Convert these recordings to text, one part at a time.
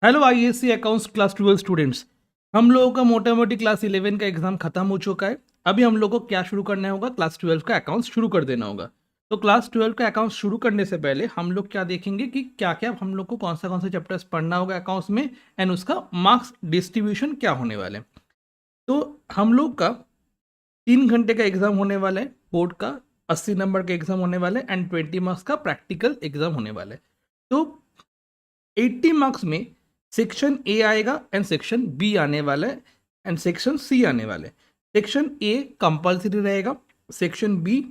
Hello ISC accounts class 12 students. हम लोगों का मोटा मोटी क्लास 11 का एग्जाम खत्म हो चुका है। अभी हम लोग को क्या शुरू करना होगा, क्लास 12 का अकाउंट्स शुरू कर देना होगा। तो क्लास 12 का अकाउंट्स शुरू करने से पहले हम लोग क्या देखेंगे कि क्या क्या हम लोग को कौन से चैप्टर्स पढ़ना होगा अकाउंट्स में, एंड उसका मार्क्स डिस्ट्रीब्यूशन क्या होने वाले हैं। तो हम लोग का 3 घंटे का एग्जाम होने वाला है, बोर्ड का 80 नंबर का एग्जाम होने वाला है, एंड 20 मार्क्स का प्रैक्टिकल एग्जाम होने वाला है। तो 80 मार्क्स में सेक्शन ए आएगा एंड सेक्शन बी आने वाला है एंड सेक्शन सी आने वाला है। सेक्शन ए कंपल्सरी रहेगा, सेक्शन बी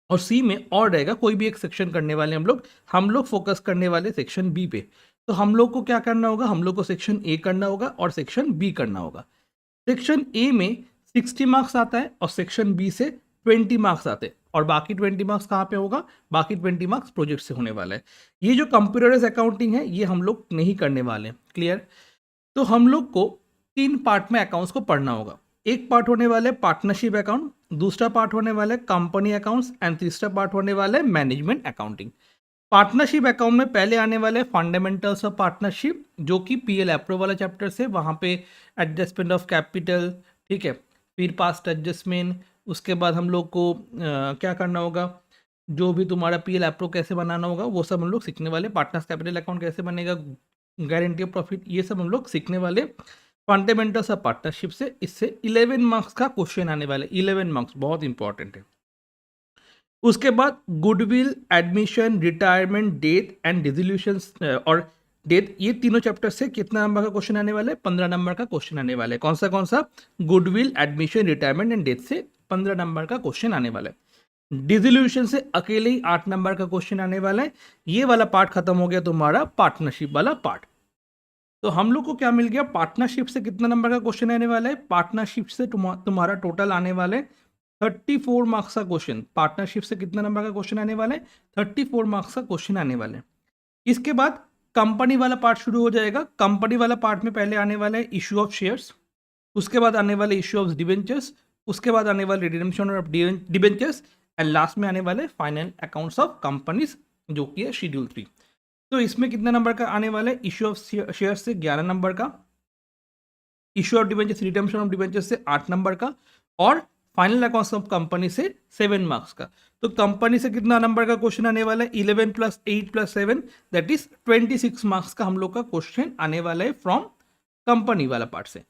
और सी में और रहेगा, कोई भी एक सेक्शन करने वाले हम लोग फोकस करने वाले सेक्शन बी पे। तो हम लोग को क्या करना होगा, हम लोग को सेक्शन ए करना होगा और सेक्शन बी करना होगा। सेक्शन ए में 60 मार्क्स आता है और सेक्शन बी से 20 मार्क्स आते हैं, और बाकी 20 मार्क्स कहाँ पे होगा, बाकी 20 मार्क्स प्रोजेक्ट से होने वाला है। ये जो कंप्यूटराइज अकाउंटिंग है ये हम लोग नहीं करने वाले हैं, क्लियर। तो हम लोग को 3 पार्ट में अकाउंट्स को पढ़ना होगा। एक पार्ट होने वाला है पार्टनरशिप अकाउंट, दूसरा पार्ट होने वाला है कंपनी अकाउंट्स, एंड तीसरा पार्ट होने वाला है मैनेजमेंट अकाउंटिंग। पार्टनरशिप अकाउंट में पहले आने वाले फंडामेंटल्स ऑफ पार्टनरशिप, जो कि पीएल अप्रूव वाला चैप्टर से, वहाँ पे एडजस्टमेंट ऑफ कैपिटल, ठीक है, फिर पास्ट एडजस्टमेंट। उसके बाद हम लोग को क्या करना होगा, जो भी तुम्हारा पीएल अप्रूव कैसे बनाना होगा वो सब हम लोग सीखने वाले। पार्टनर्स कैपिटल अकाउंट कैसे बनेगा, गारंटी ऑफ प्रॉफिट, ये सब हम लोग सीखने वाले फंडामेंटल्स ऑफ पार्टनरशिप से। इससे 11 मार्क्स का क्वेश्चन आने वाले, 11 मार्क्स बहुत इंपॉर्टेंट है। उसके बाद goodwill, admission, retirement, death and dissolution और डेथ, ये तीनों चैप्टर से कितना नंबर का क्वेश्चन आने वाला है, 15 नंबर का क्वेश्चन आने वाला है। कौन सा, goodwill, admission, retirement and death से 15 नंबर का क्वेश्चन आने वाला है। डिसोल्यूशन से अकेले ही 8 नंबर का क्वेश्चन आने वाला है। ये वाला पार्ट खत्म हो गया तुम्हारा पार्टनरशिप वाला पार्ट। तो हम लोग को क्या मिल गया, पार्टनरशिप से कितना नंबर का क्वेश्चन आने वाला है, पार्टनरशिप से तुम्हारा टोटल आने वाले 34 मार्क्स का क्वेश्चन। पार्टनरशिप से कितना नंबर का क्वेश्चन आने वाला है, 34 मार्क्स का क्वेश्चन आने वाले हैं। इसके बाद कंपनी वाला पार्ट शुरू हो जाएगा। कंपनी वाला पार्ट में पहले आने वाला है इश्यू ऑफ शेयर्स, उसके बाद आने वाले इश्यू ऑफ डिबेंचर्स, उसके बाद आने वाले redemption of debentures, and last में आने वाले फाइनल अकाउंट्स ऑफ कंपनीज, जो कि है शेड्यूल 3। तो इसमें कितने नंबर का आने वाला है, इश्यू ऑफ शेयर से 11 नंबर का, issue of debentures, redemption of debentures से 8 नंबर का, और फाइनल अकाउंट्स ऑफ कंपनी से 7 मार्क्स का। तो कंपनी से कितना नंबर का क्वेश्चन आने वाला है, 11 + 8 + 7 दैट इज 26 मार्क्स का हम लोग का क्वेश्चन आने वाला है फ्रॉम कंपनी वाला पार्ट से।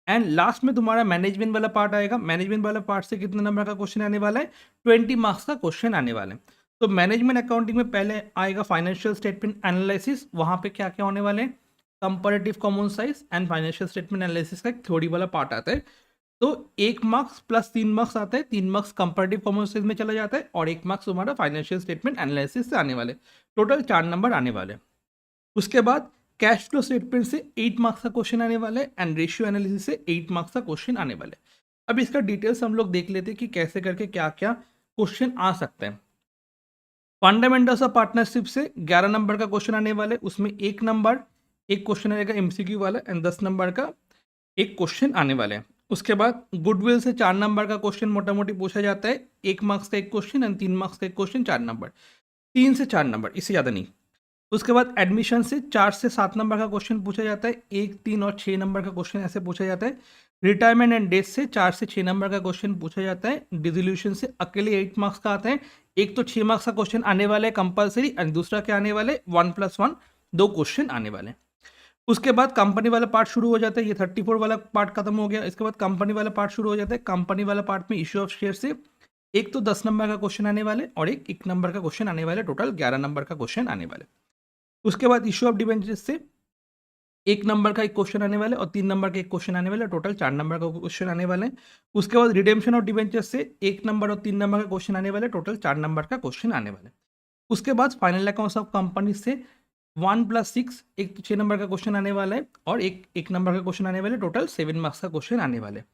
एंड लास्ट में तुम्हारा मैनेजमेंट वाला पार्ट आएगा। मैनेजमेंट वाला पार्ट से कितना नंबर का क्वेश्चन आने वाला है, 20 मार्क्स का क्वेश्चन आने वाला है। तो मैनेजमेंट अकाउंटिंग में पहले आएगा फाइनेंशियल स्टेटमेंट एनालिसिस, वहां पे क्या क्या होने वाले हैं, comparative common size and financial statement analysis का एक थ्योरी वाला पार्ट आता है। तो 1 मार्क्स + 3 मार्क्स आता है, 3 मार्क्स कंपैरेटिव कॉमन साइज में चला जाता है, और 1 मार्क्स तुम्हारा फाइनेंशियल स्टेटमेंट एनालिसिस से आने वाले, टोटल 4 नंबर आने वाले। उसके बाद कैश फ्लो स्टेटमेंट से 8 मार्क्स का क्वेश्चन आने वाला है, एंड रेशियो एनालिसिस से 8 मार्क्स का क्वेश्चन आने वाला है। अब इसका डिटेल्स हम लोग देख लेते हैं कि कैसे करके क्या क्या क्वेश्चन आ सकते हैं। फंडामेंटल्स ऑफ पार्टनरशिप से 11 नंबर का क्वेश्चन आने वाला है, उसमें 1 नंबर एक क्वेश्चन आएगा एमसीक्यू वाला, एंड 10 नंबर का एक क्वेश्चन आने वाले हैं। उसके बाद गुडविल से 4 नंबर का क्वेश्चन मोटा मोटी पूछा जाता है, 1 मार्क्स का एक क्वेश्चन एंड 3 मार्क्स का एक क्वेश्चन, 4 नंबर, 3 से 4 नंबर, इससे ज़्यादा नहीं। उसके बाद एडमिशन से 4 से 7 नंबर का क्वेश्चन पूछा जाता है, 1, 3 और 6 नंबर का क्वेश्चन ऐसे पूछा जाता है। रिटायरमेंट एंड डेथ से 4 से 6 नंबर का क्वेश्चन पूछा जाता है। डिसोल्यूशन से अकेले 8 मार्क्स का आता है। एक तो 6 मार्क्स का क्वेश्चन आने वाला है कंपलसरी, एंड दूसरा क्या आने वाले, 1+1, 2 क्वेश्चन आने वाले हैं। उसके बाद कंपनी वाला पार्ट शुरू हो जाता है, ये 34 वाला पार्ट खत्म हो गया। इसके बाद कंपनी वाला पार्ट शुरू हो जाता है। कंपनी वाला पार्ट में इश्यू ऑफ शेयर से एक तो 10 नंबर का क्वेश्चन आने वाले, और एक नंबर का क्वेश्चन आने वाले, टोटल 11 नंबर का क्वेश्चन आने वाले। उसके बाद इश्यू ऑफ डिबेंचर्स से 1 नंबर का एक क्वेश्चन आने वाला है, और 3 नंबर का एक क्वेश्चन आने वाला है, टोटल 4 नंबर का क्वेश्चन आने वाले हैं। उसके बाद रिडेम्पशन ऑफ डिबेंचर्स से 1 नंबर और 3 नंबर का क्वेश्चन आने वाला है, टोटल 4 नंबर का क्वेश्चन आने वाला है। उसके बाद फाइनल अकाउंट्स ऑफ कंपनी से 1+6 एक तो 6 नंबर का क्वेश्चन आने वाला है, और एक नंबर का क्वेश्चन आने वाला है, टोटल 7 मार्क्स का क्वेश्चन आने वाले हैं।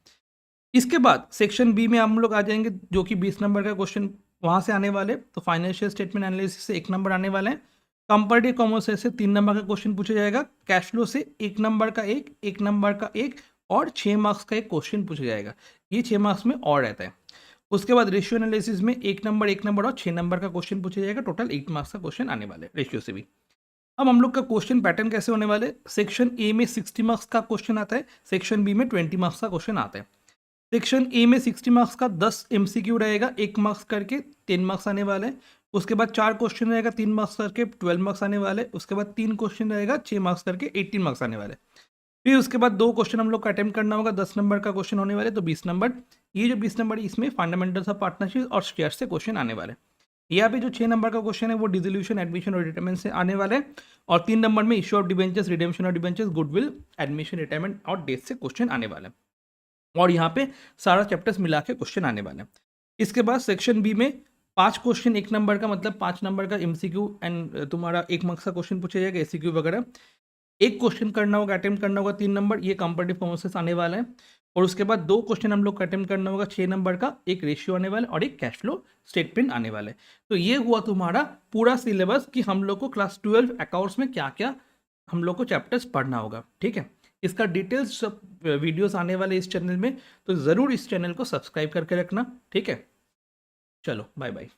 इसके बाद सेक्शन बी में हम लोग आ जाएंगे, जो कि 20 नंबर का क्वेश्चन वहां से आने वाले। तो फाइनेंशियल स्टेटमेंट एनालिसिस से 1 नंबर आने वाला है। कंपैरेटिव कॉमर्स से 3 नंबर का क्वेश्चन पूछा जाएगा। कैश फ्लो से 1 नंबर का एक नंबर का एक, और 6 मार्क्स का एक क्वेश्चन पूछा जाएगा। ये 6 मार्क्स में और रहता है। उसके बाद रेशियो एनालिसिस में 1 नंबर और 6 नंबर का क्वेश्चन पूछा जाएगा, टोटल 8 मार्क्स का क्वेश्चन आने वाले रेशियो से भी। अब हम लोग का क्वेश्चन पैटर्न कैसे होने वाले, सेक्शन ए में 60 मार्क्स का क्वेश्चन आता है, सेक्शन बी में 20 मार्क्स का क्वेश्चन आता है। सेक्शन ए में 60 मार्क्स का 10 एमसीक्यू रहेगा, 1 मार्क्स करके 10 मार्क्स आने वाले हैं। उसके बाद 4 क्वेश्चन रहेगा 3 मार्क्स करके 12 मार्क्स आने वाले। उसके बाद 3 क्वेश्चन रहेगा 6 मार्क्स करके 18 मार्क्स आने वाले। फिर उसके बाद 2 क्वेश्चन हम लोग का अटेम्प्ट करना होगा, 10 नंबर का क्वेश्चन होने वाले, तो 20 नंबर। ये जो 20 नंबर इसमें फंडामेंटल्स ऑफ पार्टनरशिप और शेयर से क्वेश्चन आने वाले। यहाँ पे जो 6 नंबर का क्वेश्चन है वो डिसोल्यूशन, एडमिशन और रिटायरमेंट से आने वाले हैं। और 3 नंबर में issue of debentures, redemption of debentures, goodwill, admission, retirement और डेथ से क्वेश्चन आने वाले हैं। और यहाँ पे सारा चैप्टर्स मिला के क्वेश्चन आने वाले हैं। इसके बाद सेक्शन बी में 5 क्वेश्चन 1 नंबर का, मतलब 5 नंबर का एमसीक्यू एंड तुम्हारा 1 मार्क्स का क्वेश्चन पूछा जाएगा, एसीक्यू वगैरह। एक क्वेश्चन करना होगा, अटेम्प्ट करना होगा 3 नंबर, ये कंपैरेटिव कॉमर्सेस आने वाला है। और उसके बाद 2 क्वेश्चन हम लोग का अटेम्प्ट करना होगा 6 नंबर का, एक रेशियो आने वाला है और एक कैश फ्लो स्टेटमेंट आने वाला है। तो ये हुआ तुम्हारा पूरा सिलेबस कि हम लोग को क्लास 12 अकाउंट्स में क्या क्या हम लोग को चैप्टर्स पढ़ना होगा। ठीक है, इसका डिटेल्स सब वीडियोस आने वाले इस चैनल में, तो ज़रूर इस चैनल को सब्सक्राइब करके रखना। ठीक है, चलो बाय बाय।